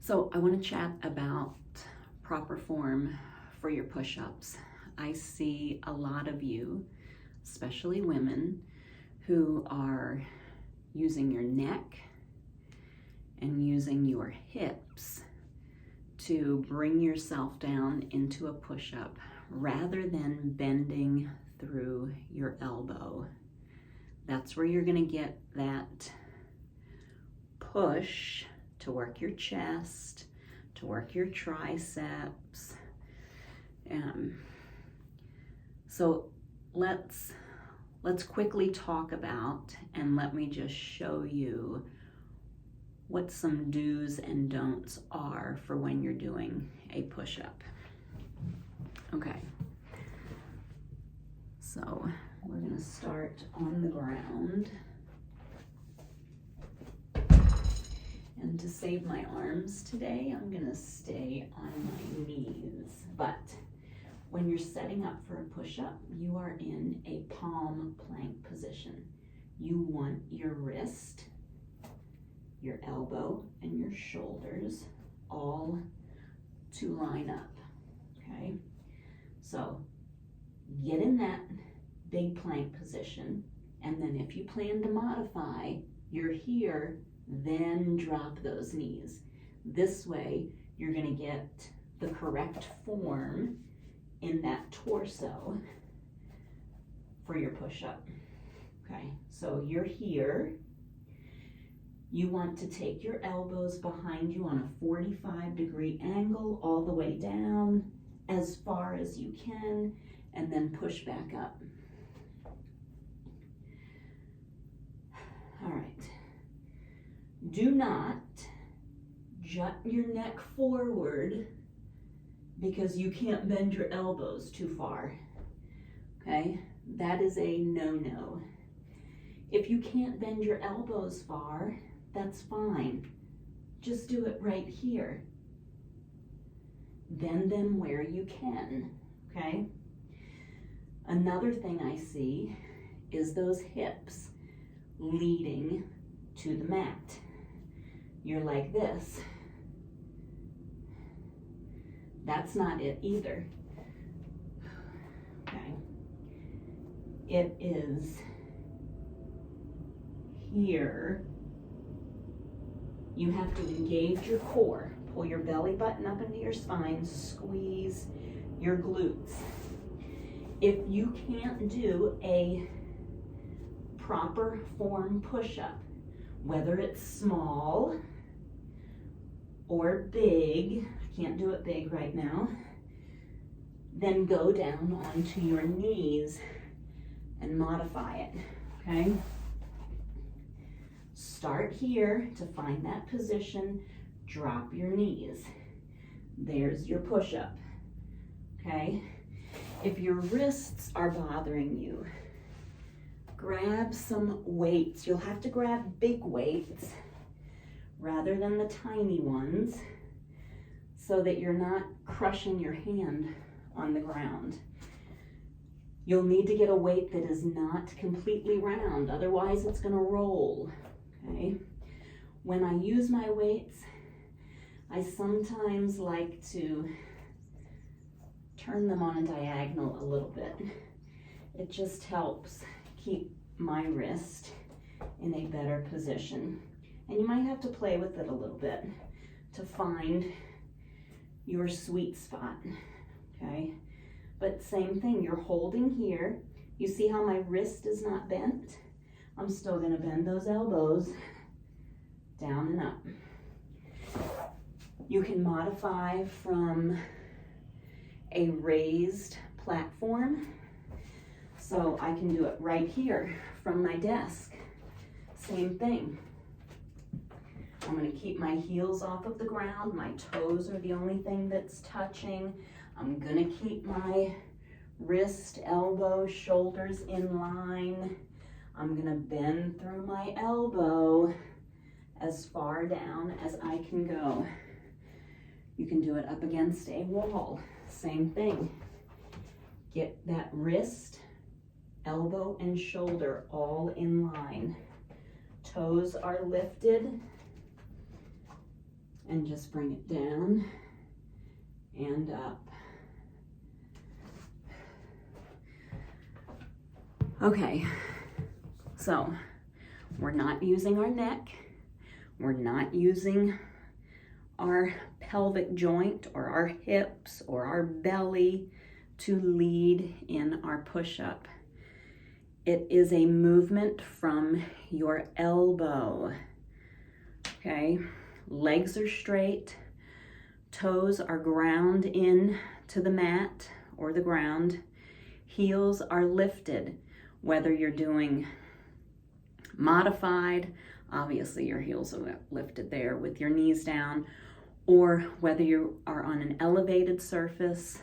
So I want to chat about proper form for your push-ups. I see a lot of you, especially women, who are using your neck and using your hips to bring yourself down into a push-up rather than bending through your elbow. That's where you're going to get that push to work your chest, to work your triceps. So let's quickly talk about, and let me just show you what some do's and don'ts are for when you're doing a push-up. Okay, so we're going to start on the ground. And to save my arms today, I'm gonna stay on my knees. But when you're setting up for a push-up, you are in a palm plank position. You want your wrist, your elbow, and your shoulders all to line up, okay? So get in that big plank position, and then if you plan to modify, you're here, then drop those knees. This way, you're going to get the correct form in that torso for your push-up. Okay, so you're here. You want to take your elbows behind you on a 45-degree angle all the way down as far as you can, and then push back up. All right. Do not jut your neck forward because you can't bend your elbows too far, okay? That is a no-no. If you can't bend your elbows far, that's fine. Just do it right here. Bend them where you can, okay? Another thing I see is those hips leading to the mat. You're like this. That's not it either. Okay. It is here. You have to engage your core. Pull your belly button up into your spine. Squeeze your glutes. If you can't do a proper form push-up, whether it's small or big, I can't do it big right now, then go down onto your knees and modify it, okay? Start here to find that position, drop your knees. There's your push-up, okay? If your wrists are bothering you, grab some weights. You'll have to grab big weights rather than the tiny ones so that you're not crushing your hand on the ground. You'll need to get a weight that is not completely round, otherwise it's going to roll, okay? When I use my weights, I sometimes like to turn them on a diagonal a little bit. It just helps keep my wrist in a better position. And you might have to play with it a little bit to find your sweet spot, okay? But same thing, you're holding here. You see how my wrist is not bent? I'm still gonna bend those elbows down and up. You can modify from a raised platform. So I can do it right here from my desk. Same thing. I'm going to keep my heels off of the ground. My toes are the only thing that's touching. I'm going to keep my wrist, elbow, shoulders in line. I'm going to bend through my elbow as far down as I can go. You can do it up against a wall. Same thing. Get that wrist, elbow, and shoulder all in line. Toes are lifted. and just bring it down and up. Okay, so we're not using our neck, we're not using our pelvic joint or our hips or our belly to lead in our push-up. It is a movement from your elbow, okay? Legs are straight, toes are ground in to the mat or the ground, heels are lifted. Whether you're doing modified, obviously your heels are lifted there with your knees down, or whether you are on an elevated surface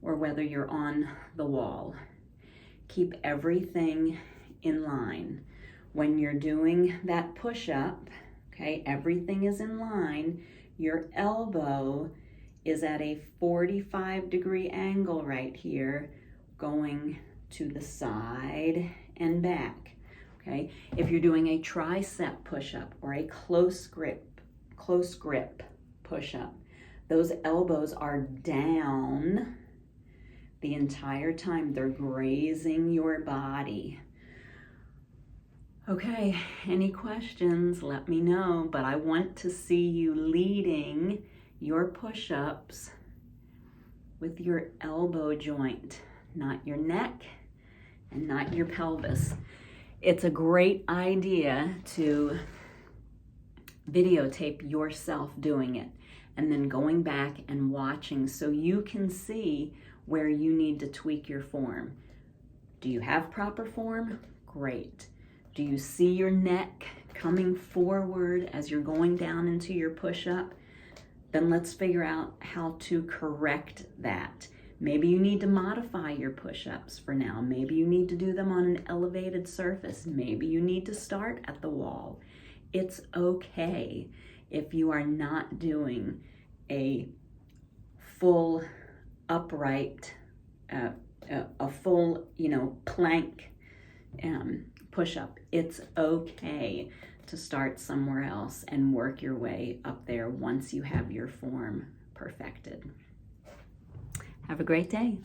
or whether you're on the wall. Keep everything in line. When you're doing that push-up, okay, everything is in line. Your elbow is at a 45-degree angle right here, going to the side and back, okay? If you're doing a tricep push-up or a close grip push-up, those elbows are down the entire time. They're grazing your body. Okay, any questions, let me know, but I want to see you leading your push-ups with your elbow joint, not your neck and not your pelvis. It's a great idea to videotape yourself doing it and then going back and watching so you can see where you need to tweak your form. Do you have proper form? Great. Do you see your neck coming forward as you're going down into your push-up? Then let's figure out how to correct that. Maybe you need to modify your push-ups for now. Maybe you need to do them on an elevated surface. Maybe you need to start at the wall. It's okay if you are not doing a full upright, a full, plank push-up. It's okay to start somewhere else and work your way up there once you have your form perfected. Have a great day.